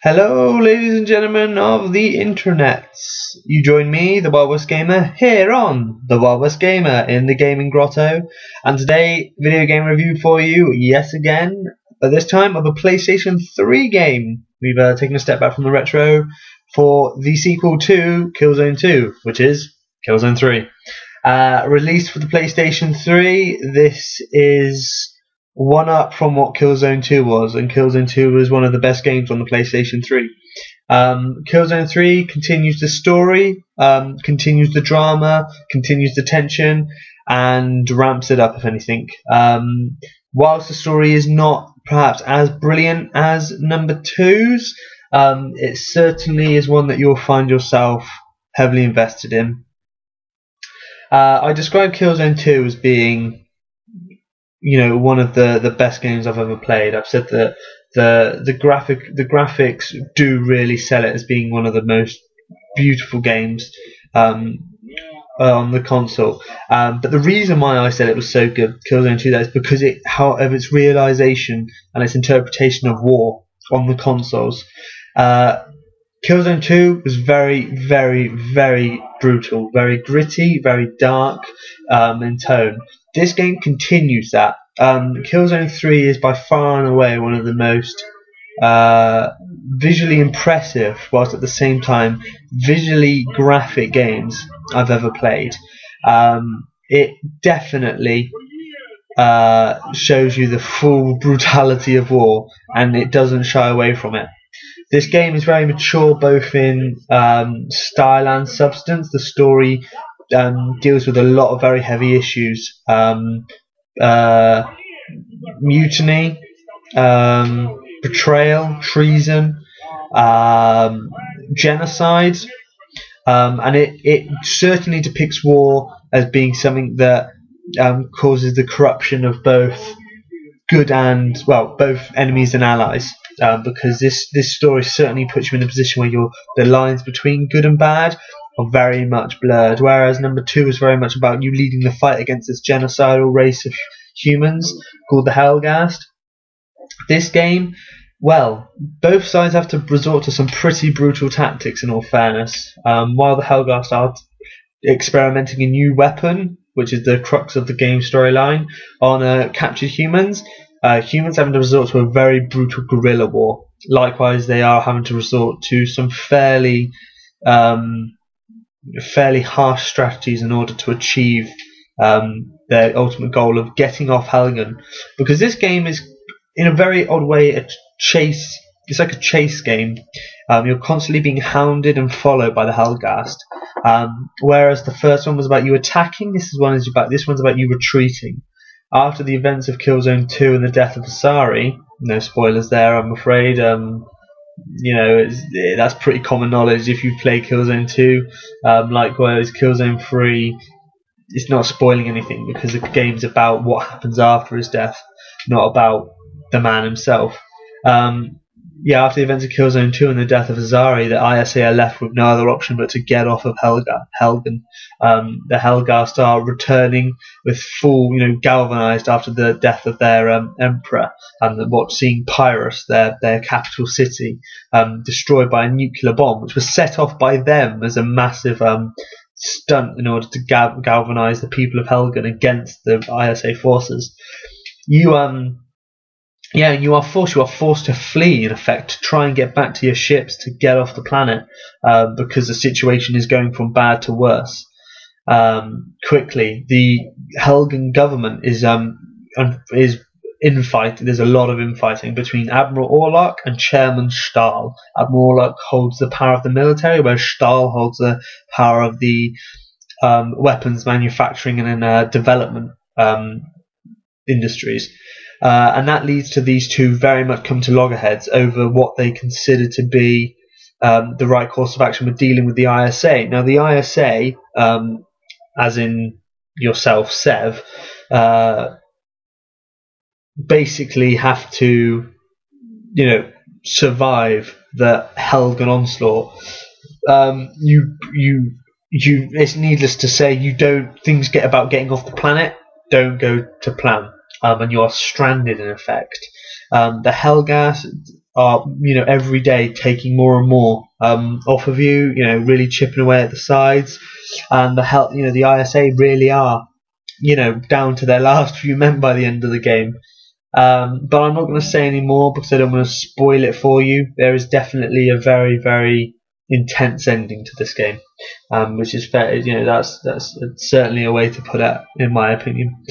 Hello, ladies and gentlemen of the internet. You join me, the WildWestGamer, here on the WildWestGamer in the Gaming Grotto, and today, video game review for you, yet again, but this time of a PlayStation 3 game. We've taken a step back from the retro for the sequel to Killzone 2, which is Killzone 3. Released for the PlayStation 3, this is one up from what Killzone 2 was, and Killzone 2 was one of the best games on the PlayStation 3. Killzone 3 continues the story, continues the drama, continues the tension, and ramps it up, if anything. Whilst the story is not perhaps as brilliant as number 2's, it certainly is one that you'll find yourself heavily invested in. I describe Killzone 2 as being, one of the best games I've ever played. I've said that the graphics do really sell it as being one of the most beautiful games on the console. But the reason why I said it was so good, Killzone 2, that is because of its realization and its interpretation of war on the consoles. Killzone 2 was very, very, very brutal, very gritty, very dark in tone. This game continues that. Killzone 3 is by far and away one of the most visually impressive, whilst at the same time visually graphic games I've ever played. It definitely shows you the full brutality of war, and it doesn't shy away from it. This game is very mature both in style and substance. The story deals with a lot of very heavy issues. Mutiny, betrayal, treason, genocide, and it certainly depicts war as being something that causes the corruption of both good and, both enemies and allies. Because this story certainly puts you in a position where the lines between good and bad are very much blurred, whereas number 2 is very much about you leading the fight against this genocidal race of humans called the Helghan. This game, both sides have to resort to some pretty brutal tactics, in all fairness. While the Helghan are experimenting a new weapon, which is the crux of the game storyline, on captured humans, humans having to resort to a very brutal guerrilla war. Likewise, they are having to resort to some fairly harsh strategies in order to achieve their ultimate goal of getting off Helghan. Because this game is, in a very odd way, a chase. It's like a chase game. You're constantly being hounded and followed by the Helghan. Whereas the first one was about you attacking, this one's about you retreating. After the events of Killzone 2 and the death of Asari, no spoilers there, I'm afraid. That's pretty common knowledge if you play Killzone 2. Likewise, Killzone 3, it's not spoiling anything because the game's about what happens after his death, not about the man himself. After the events of Killzone 2 and the death of Asari, the ISA are left with no other option but to get off of Helghan. The Helghan are returning with full, galvanized after the death of their emperor, and seeing Pyrrhus, their capital city, destroyed by a nuclear bomb, which was set off by them as a massive stunt in order to galvanize the people of Helghan against the ISA forces. You are forced to flee, in effect, to try and get back to your ships to get off the planet, because the situation is going from bad to worse. Quickly, the Helghan government is infighting. There's a lot of infighting between Admiral Orlok and Chairman Stahl. Admiral Orlok holds the power of the military, whereas Stahl holds the power of the weapons manufacturing and development industries. And that leads to these two very much come to loggerheads over what they consider to be the right course of action with dealing with the ISA. Now, the ISA, as in yourself, Sev, basically have to, survive the Helghan onslaught. It's needless to say, things get about getting off the planet don't go to plan. And you are stranded, in effect. The Helghan are, every day taking more and more off of you, really chipping away at the sides, and the ISA really are, down to their last few men by the end of the game. But I'm not going to say any more because I don't want to spoil it for you. There is definitely a very, very intense ending to this game, which is fair. That's certainly a way to put it, in my opinion.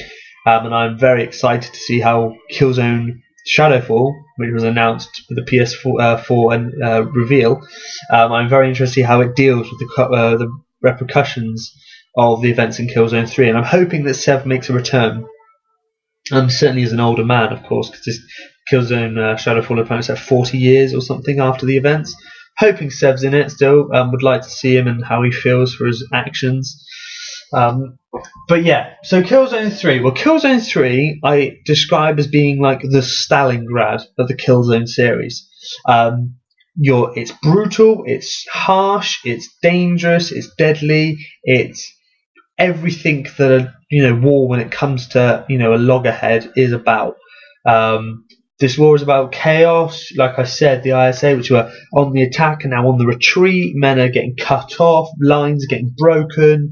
And I'm very excited to see how Killzone Shadowfall, which was announced for the PS4 reveal, I'm very interested to see how it deals with the repercussions of the events in Killzone 3, and I'm hoping that Sev makes a return. Certainly as an older man, of course, because this Killzone Shadowfall apparently set 40 years or something after the events. Hoping Sev's in it still. Would like to see him and how he feels for his actions. But yeah, so Killzone 3. Well, Killzone 3 I describe as being like the Stalingrad of the Killzone series. It's brutal, it's harsh, it's dangerous, it's deadly, it's everything that war, when it comes to a loggerhead, is about. This war is about chaos. Like I said, the ISA, which were on the attack, are now on the retreat. Men are getting cut off, lines are getting broken.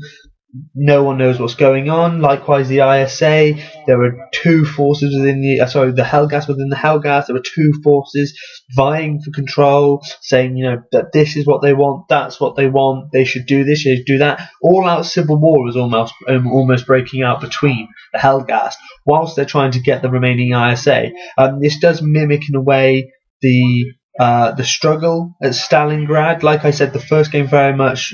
No one knows what's going on. Likewise, the ISA, there were two forces within the Helghast within the Helghast. There were two forces vying for control, saying that this is what they want, that's what they want, they should do this, they should do that. All out civil war was almost breaking out between the Helghast, whilst they're trying to get the remaining ISA. This does mimic in a way the struggle at Stalingrad. Like I said, the first game very much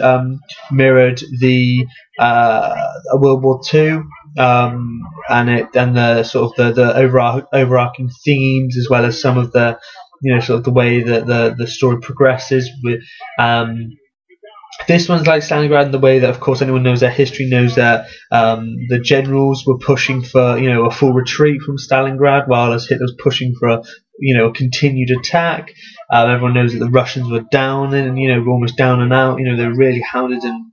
mirrored the World War II, and the sort of the overarching themes, as well as some of the sort of the way that the story progresses. With this one's like Stalingrad in the way that, of course, anyone knows their history knows that the generals were pushing for a full retreat from Stalingrad, while as Hitler was pushing for a continued attack. Everyone knows that the Russians were down and were almost down and out. They were really hounded and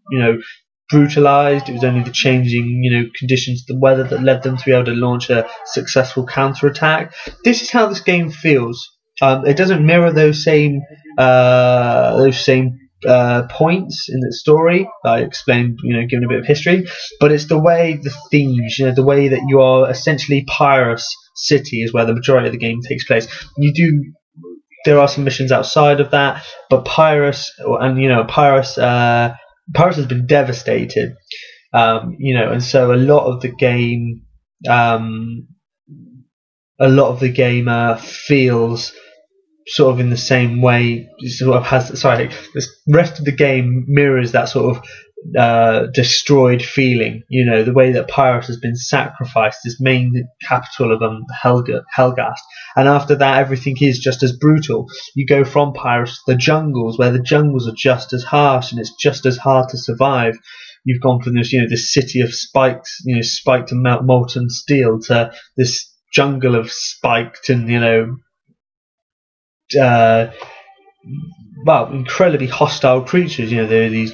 brutalized. It was only the changing conditions of the weather that led them to be able to launch a successful counterattack. This is how this game feels. It doesn't mirror those same points in the story I explained, given a bit of history, but it's the way, the themes, the way that you are essentially Pyrrhus City is where the majority of the game takes place. There are some missions outside of that, but Pyrrhus has been devastated, and so a lot of the game feels sort of in the same way. Sort of the rest of the game mirrors that sort of destroyed feeling. The way that Pyrrhus has been sacrificed, this main capital of Helghast, and after that everything is just as brutal. You go from Pyrrhus to the jungles, where the jungles are just as harsh and it's just as hard to survive. You've gone from this, this city of spikes, spiked and molten steel, to this jungle of spiked and incredibly hostile creatures. There are these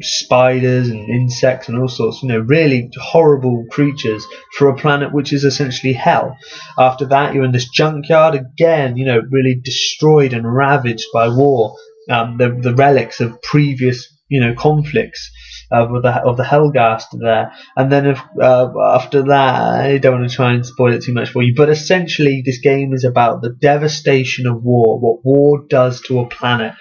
spiders and insects and all sorts, really horrible creatures for a planet which is essentially hell. After that, you're in this junkyard again, really destroyed and ravaged by war. The relics of previous, conflicts of the Helghast there. And then after that, I don't want to try and spoil it too much for you, but essentially this game is about the devastation of war, what war does to a planet.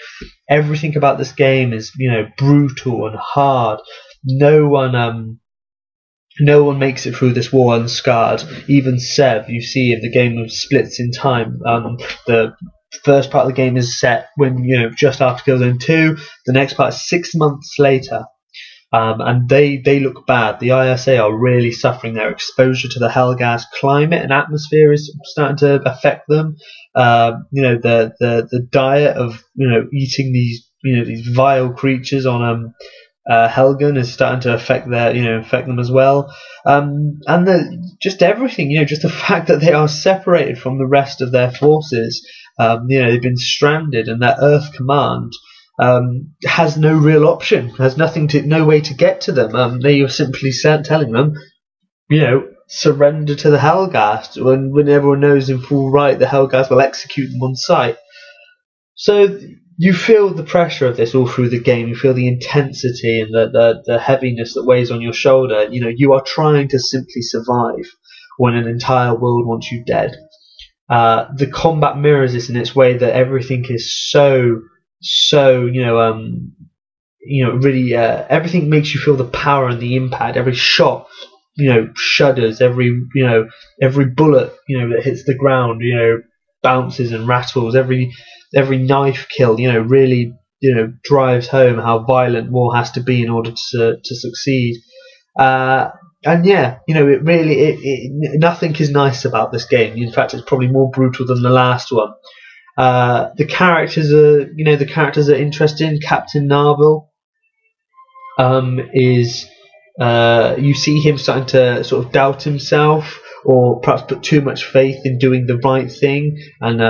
Everything about this game is, brutal and hard. No one makes it through this war unscarred. Even Sev, you see in the game of splits in time. The first part of the game is set when, just after Killzone 2. The next part is 6 months later. And they look bad. The ISA are really suffering. Their exposure to the Helghast climate and atmosphere is starting to affect them. The diet of eating these vile creatures on Helghan is starting to affect them as well. And just everything, just the fact that they are separated from the rest of their forces. They've been stranded, and their Earth command has no real option, has no way to get to them. They are simply telling them, surrender to the Helghast, when everyone knows in full right the Helghast will execute them on sight. So you feel the pressure of this all through the game. You feel the intensity and the heaviness that weighs on your shoulder. You know, you are trying to simply survive when an entire world wants you dead. The combat mirrors this in its way that everything is so really everything makes you feel the power and the impact. Every shot, shudders. Every bullet, that hits the ground, bounces and rattles. Every knife kill, really, drives home how violent war has to be in order to succeed. And yeah, it really, nothing is nice about this game. In fact, it's probably more brutal than the last one. The characters are interesting. Captain Narvel is you see him starting to sort of doubt himself, or perhaps put too much faith in doing the right thing and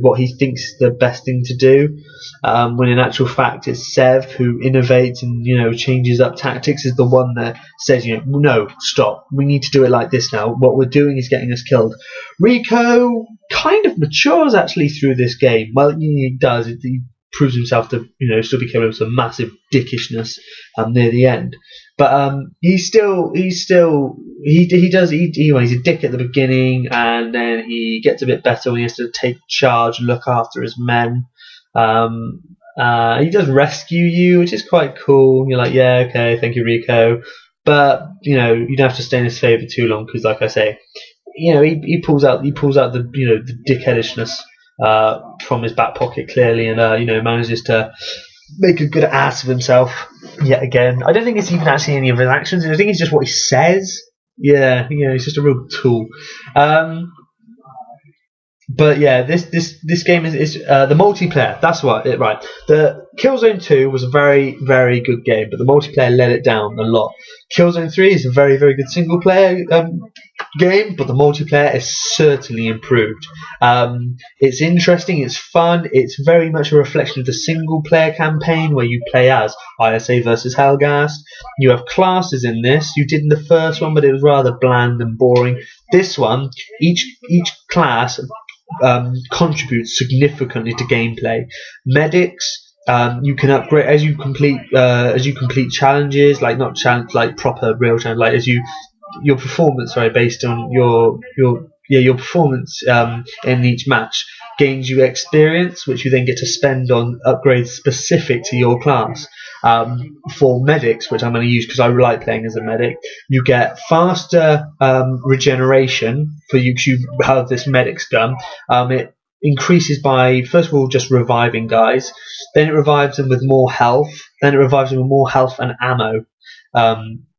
what he thinks is the best thing to do, when in actual fact it's Sev who innovates and changes up tactics, is the one that says, no, stop, we need to do it like this now, what we're doing is getting us killed. Rico kind of matures actually through this game. Well, he does. He proves himself to still be capable of some massive dickishness near the end, but he's a dick at the beginning, and then he gets a bit better when he has to take charge and look after his men. He does rescue you, which is quite cool. You're like, yeah, okay, thank you, Rico, but you don't have to stay in his favour too long, because like I say, he pulls out the the dickheadishness from his back pocket clearly, and manages to make a good ass of himself yet again. I don't think it's even actually any of his actions. I think it's just what he says. Yeah, he's just a real tool. But yeah, this game is the multiplayer. That's right. The Killzone 2 was a very, very good game, but the multiplayer let it down a lot. Killzone 3 is a very, very good single player game, but the multiplayer is certainly improved. It's interesting, it's fun, it's very much a reflection of the single player campaign where you play as ISA versus Helghan. You have classes in this. You did in the first one, but it was rather bland and boring. This one, each class contributes significantly to gameplay. Medics, you can upgrade as you complete challenges, like not challenge, like proper real challenge, like as your performance, based on your performance in each match gains you experience, which you then get to spend on upgrades specific to your class. For medics, which I'm going to use because I like playing as a medic, you get faster regeneration for you, because you have this medic's gun. It increases by, first of all, just reviving guys, then it revives them with more health, then it revives them with more health and ammo,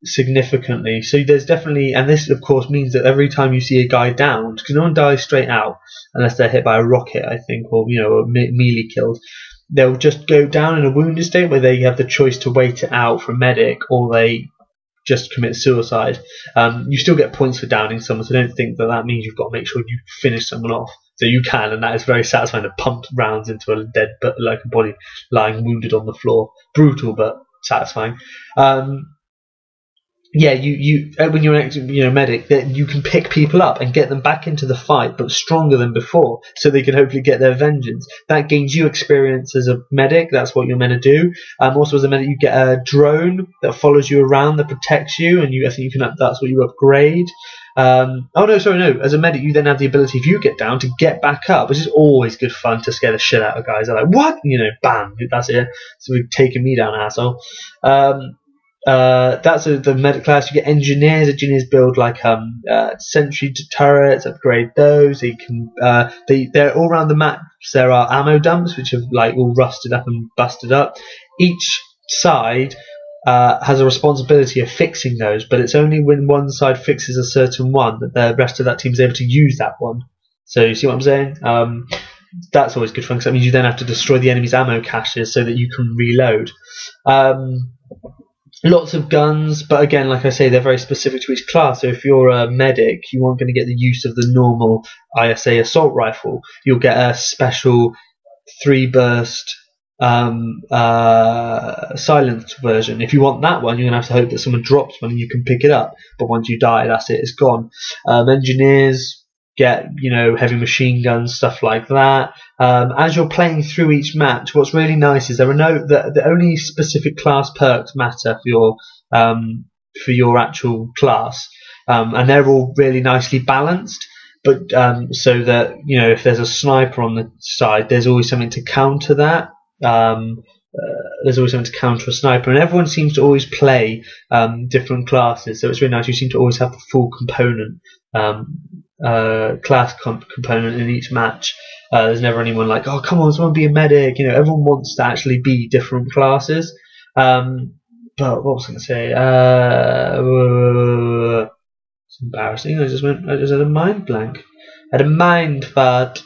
significantly. So there's definitely, and this of course means that every time you see a guy downed, because no one dies straight out unless they're hit by a rocket, I think, or melee killed, they'll just go down in a wounded state where they have the choice to wait it out for a medic, or they just commit suicide. You still get points for downing someone, so don't think that means you've got to make sure you finish someone off. So you can, and that is very satisfying to pump rounds into a dead, like a body lying wounded on the floor. Brutal, but satisfying. Yeah, when you're an medic, that you can pick people up and get them back into the fight, but stronger than before, so they can hopefully get their vengeance. That gains you experience as a medic. That's what you're meant to do. Also, as a medic, you get a drone that follows you around, that protects you, and I think that's what you upgrade. As a medic, you then have the ability, if you get down, to get back up, which is always good fun to scare the shit out of guys. They're like, what? Bam, that's it. So we've taken me down, asshole. That's the medic class. You get engineers. Engineers build like sentry turrets, upgrade those. They can they're all around the map. There are ammo dumps which have like all rusted up and busted up. Each side has a responsibility of fixing those, but it's only when one side fixes a certain one that the rest of that team is able to use that one. So you see what I'm saying? That's always good fun, because that means you then have to destroy the enemy's ammo caches so that you can reload. Lots of guns, but again, like I say, they're very specific to each class. So if you're a medic, you aren't going to get the use of the normal ISA assault rifle. You'll get a special 3-burst silenced version. If you want that one, you're going to have to hope that someone drops one and you can pick it up. But once you die, that's it, it's gone. Engineers, get, you know, heavy machine guns, stuff like that. As you're playing through each match, what's really nice is there are the only specific class perks matter for your actual class, and they're all really nicely balanced. But so that, you know, if there's a sniper on the side, there's always something to counter that. There's always something to counter a sniper, and everyone seems to always play different classes, so it's really nice. You seem to always have the full component, component in each match. There's never anyone like, oh come on, someone be a medic. You know, everyone wants to actually be different classes. But what was I going to say? It's embarrassing. I just had a mind blank. I had a mind fart.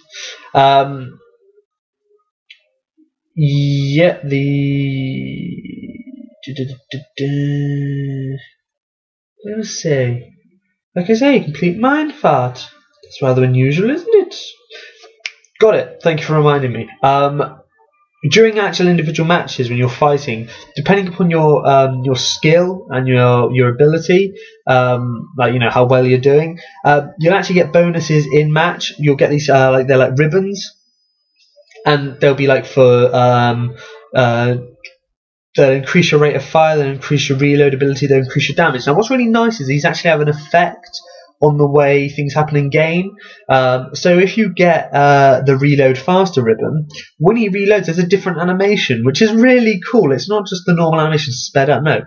Yeah, let me say, like I say, complete mind fart. That's rather unusual, isn't it? Got it. Thank you for reminding me. During actual individual matches, when you're fighting, depending upon your skill and your ability, like, you know, how well you're doing, you'll actually get bonuses in match. You'll get these like, they're like ribbons, and they'll be like for they'll increase your rate of fire, they'll increase your reload ability, they'll increase your damage. Now what's really nice is these actually have an effect on the way things happen in game. So if you get the reload faster ribbon, when he reloads there's a different animation, which is really cool. It's not just the normal animation sped up, no.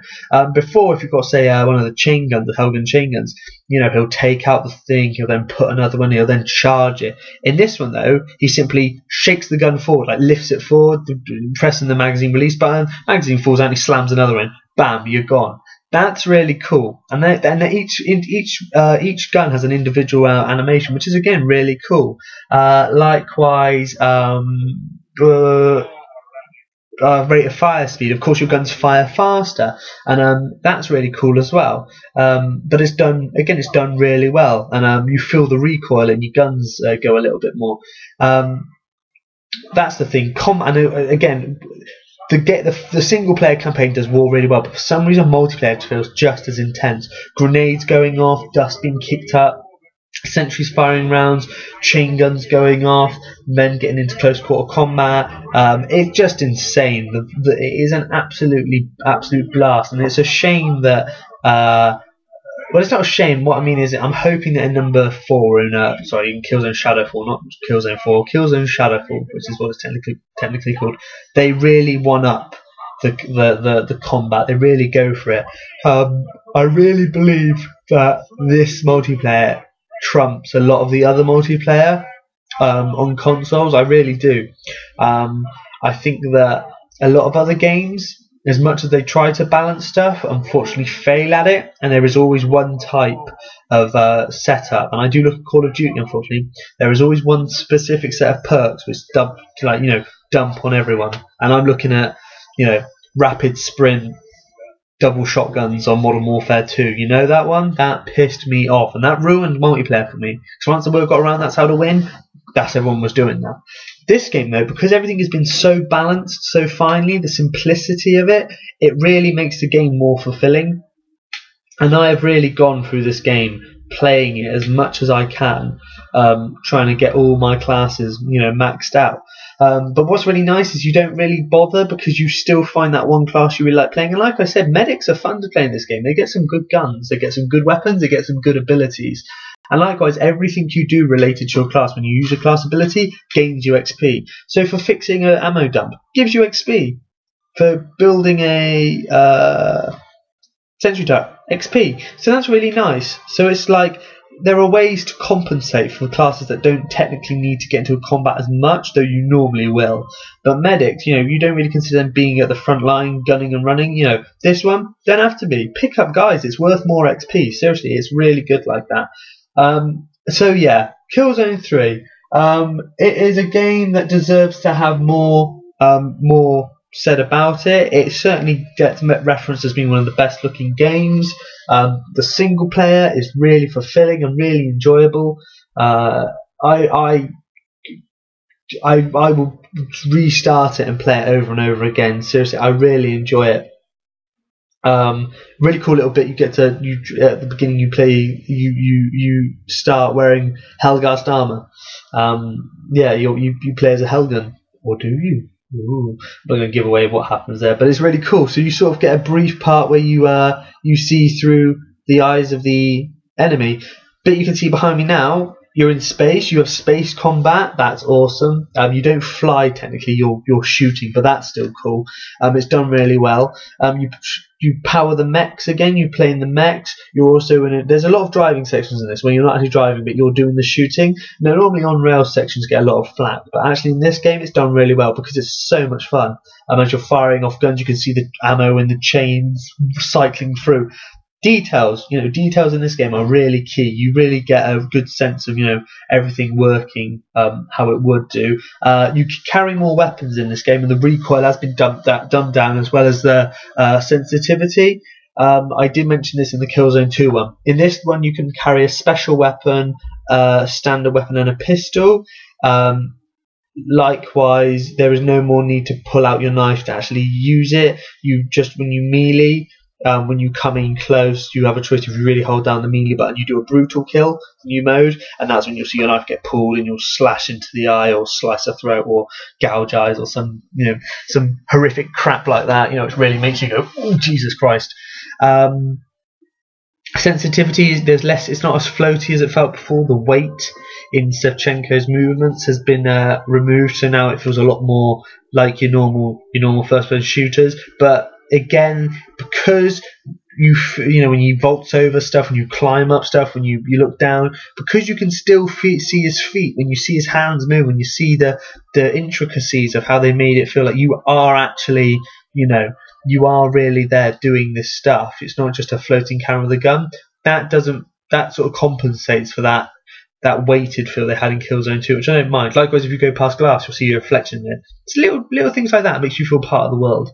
Before, if you've got, say, one of the chain guns, the Helghan chain guns, you know, he'll take out the thing, he'll then put another one, he'll then charge it. In this one though, he simply shakes the gun forward, like lifts it forward, pressing the magazine release button, magazine falls out and he slams another in, bam, you're gone. That's really cool, and each gun has an individual animation, which is again really cool. Likewise, rate of fire speed. Of course, your guns fire faster, and that's really cool as well. But it's done really well, and you feel the recoil, and your guns go a little bit more. That's the thing. And again, the single player campaign does war really well, but for some reason multiplayer feels just as intense. Grenades going off, dust being kicked up, sentries firing rounds, chain guns going off, men getting into close quarter combat. It's just insane. It is an absolute blast, and it's a shame that well, it's not a shame. What I mean is, I'm hoping that in number 4 in Killzone Shadowfall, not Killzone 4, Killzone Shadowfall, which is what it's technically called, they really one up the combat. They really go for it. I really believe that this multiplayer trumps a lot of the other multiplayer on consoles. I really do. I think that a lot of other games, as much as they try to balance stuff, unfortunately fail at it, and there is always one type of setup. And I do look at Call of Duty, unfortunately, there is always one specific set of perks which dump on everyone. And I'm looking at, you know, rapid sprint, double shotguns on Modern Warfare 2. You know that one? That pissed me off, and that ruined multiplayer for me. So once the word got around that's how to win, that's everyone was doing that. This game though, because everything has been so balanced so finely, the simplicity of it, it really makes the game more fulfilling. And I have really gone through this game playing it as much as I can, trying to get all my classes, you know, maxed out. But what's really nice is you don't really bother, because you still find that one class you really like playing. And like I said, medics are fun to play in this game. They get some good guns, they get some good weapons, they get some good abilities. And likewise, everything you do related to your class, when you use a class ability, gains you XP. So for fixing an ammo dump, gives you XP. For building a sentry turret, XP. So that's really nice. So it's like, there are ways to compensate for classes that don't technically need to get into a combat as much, though you normally will. But medics, you know, you don't really consider them being at the front line, gunning and running. You know, this one, don't have to be. Pick up guys, it's worth more XP. Seriously, it's really good like that. So yeah, Killzone 3. It is a game that deserves to have more said about it. It certainly gets referenced as being one of the best looking games. The single player is really fulfilling and really enjoyable. I will restart it and play it over and over again. Seriously, I really enjoy it. Really cool little bit. You get to at the beginning. You start wearing Helghan armor. Yeah, you play as a Helghan, or do you? Ooh, I'm not going to give away what happens there, but it's really cool. So you sort of get a brief part where you see through the eyes of the enemy. But you can see behind me now, you're in space. You have space combat. That's awesome. You don't fly technically. You're shooting, but that's still cool. It's done really well. You power the mechs again. You play in the mechs. You're also in it. There's a lot of driving sections in this where you're not actually driving, but you're doing the shooting. Now, normally on rail sections get a lot of flack, but actually in this game it's done really well because it's so much fun. As you're firing off guns, you can see the ammo and the chains cycling through. Details in this game are really key. You really get a good sense of, everything working how it would do. You can carry more weapons in this game, and the recoil has been dumbed down, as well as the sensitivity. I did mention this in the Killzone 2 one. In this one, you can carry a special weapon, a standard weapon, and a pistol. Likewise, there is no more need to pull out your knife to actually use it. When you melee. When you come in close, you have a choice. If you really hold down the melee button, you do a brutal kill, new mode, and that's when you'll see your knife get pulled and you'll slash into the eye or slice a throat or gouge eyes or some horrific crap like that. It really makes you go, oh, Jesus Christ. Sensitivity, there's less. It's not as floaty as it felt before. The weight in Shevchenko's movements has been removed, so now it feels a lot more like your normal first-person shooters, but again, because when you vault over stuff, when you climb up stuff, when you look down, because you can still see his feet, when you see his hands move, when you see the intricacies of how they made it feel like you are actually, you are really there doing this stuff. It's not just a floating camera with a gun. That sort of compensates for that weighted feel they had in Killzone 2, which I don't mind. Likewise, if you go past glass, you'll see your reflection there. It's little things like that makes you feel part of the world.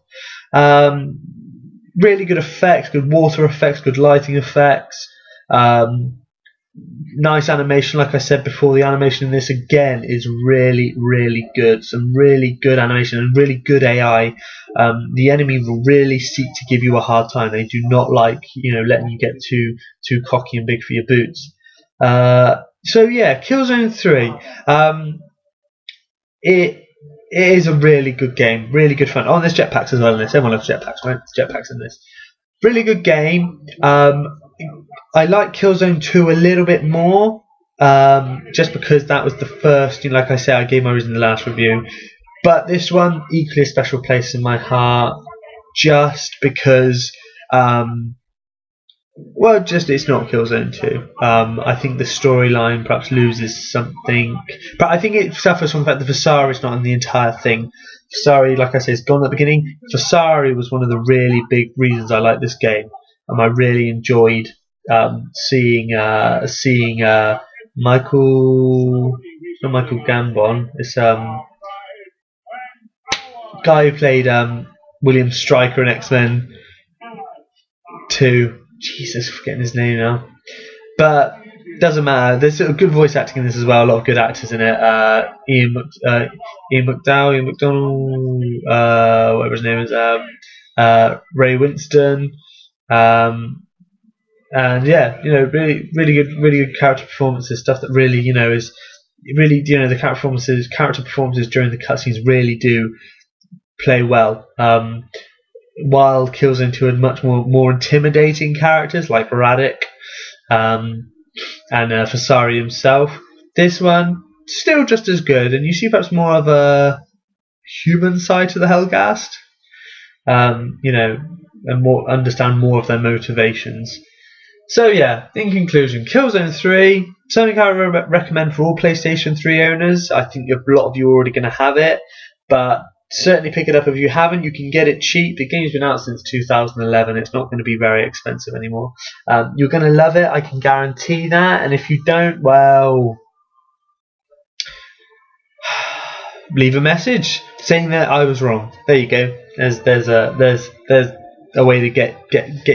Really good effects, good water effects, good lighting effects, nice animation. Like I said before, the animation in this again is really, really good. Some really good animation and really good AI. The enemy will really seek to give you a hard time. They do not like letting you get too cocky and big for your boots. So yeah, Killzone 3. It is a really good game, really good fun. Oh, and there's jetpacks as well in this. Everyone loves jetpacks, right? There's jetpacks in this. Really good game. I like Killzone 2 a little bit more, just because that was the first. Like I said, I gave my reason in the last review. But this one, equally a special place in my heart, just because. It's not Killzone 2. I think the storyline perhaps loses something, but I think it suffers from the fact that Vasari is not in the entire thing. Vasari, like I said, is gone at the beginning. Vasari was one of the really big reasons I like this game, and I really enjoyed seeing Michael, not Michael Gambon. It's guy who played William Stryker in X-Men 2. Jesus, forgetting his name now. But doesn't matter. There's good voice acting in this as well. A lot of good actors in it. Ian McDonald, whatever his name is. Ray Winston. And yeah, really good character performances. Stuff that really, is really, the character performances during the cutscenes really do play well. While Killzone 2 had much more intimidating characters like Radek and Vasari himself, this one still just as good, and you see perhaps more of a human side to the Helghast, and understand more of their motivations. So yeah, in conclusion, Killzone 3, something I recommend for all PlayStation 3 owners. I think a lot of you are already going to have it, but certainly pick it up if you haven't. You can get it cheap. The game's been out since 2011. It's not going to be very expensive anymore. You're going to love it. I can guarantee that. And if you don't, well, leave a message saying that I was wrong. There you go. There's a way to get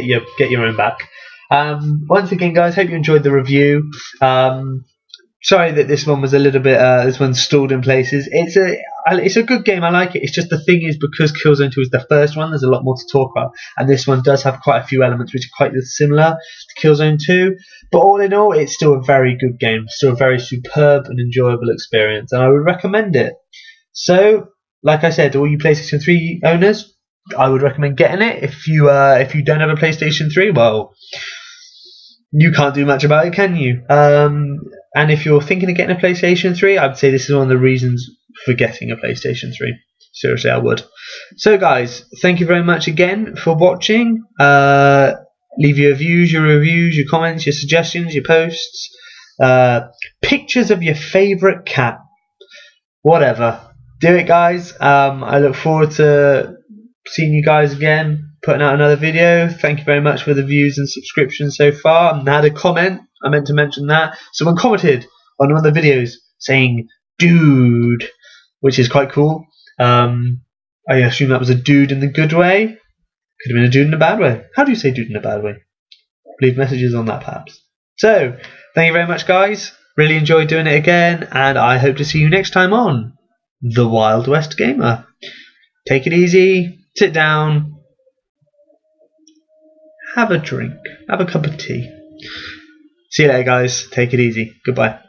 your own back. Once again, guys, hope you enjoyed the review. Sorry that this one was a little bit this one stalled in places. it's a good game. I like it. It's just the thing is, because Killzone 2 is the first one, there's a lot more to talk about, and this one does have quite a few elements which are quite similar to Killzone 2. But all in all, it's still a very good game, still a very superb and enjoyable experience, and I would recommend it. So, like I said, all you PlayStation 3 owners, I would recommend getting it. If you don't have a PlayStation 3, well, you can't do much about it, can you? And if you're thinking of getting a PlayStation 3, I'd say this is one of the reasons for getting a PlayStation 3. Seriously, I would. So, guys, thank you very much again for watching. Leave your views, your reviews, your comments, your suggestions, your posts, pictures of your favourite cat, whatever. Do it, guys. I look forward to seeing you guys again, putting out another video. Thank you very much for the views and subscriptions so far. And I had a comment, I meant to mention that. Someone commented on one of the videos saying dude, which is quite cool. I assume that was a dude in the good way. Could have been a dude in a bad way. How do you say dude in a bad way? Leave messages on that, perhaps. So, thank you very much, guys. Really enjoyed doing it again, and I hope to see you next time on The Wild West Gamer. Take it easy, sit down, have a drink, have a cup of tea. See you later, guys. Take it easy. Goodbye.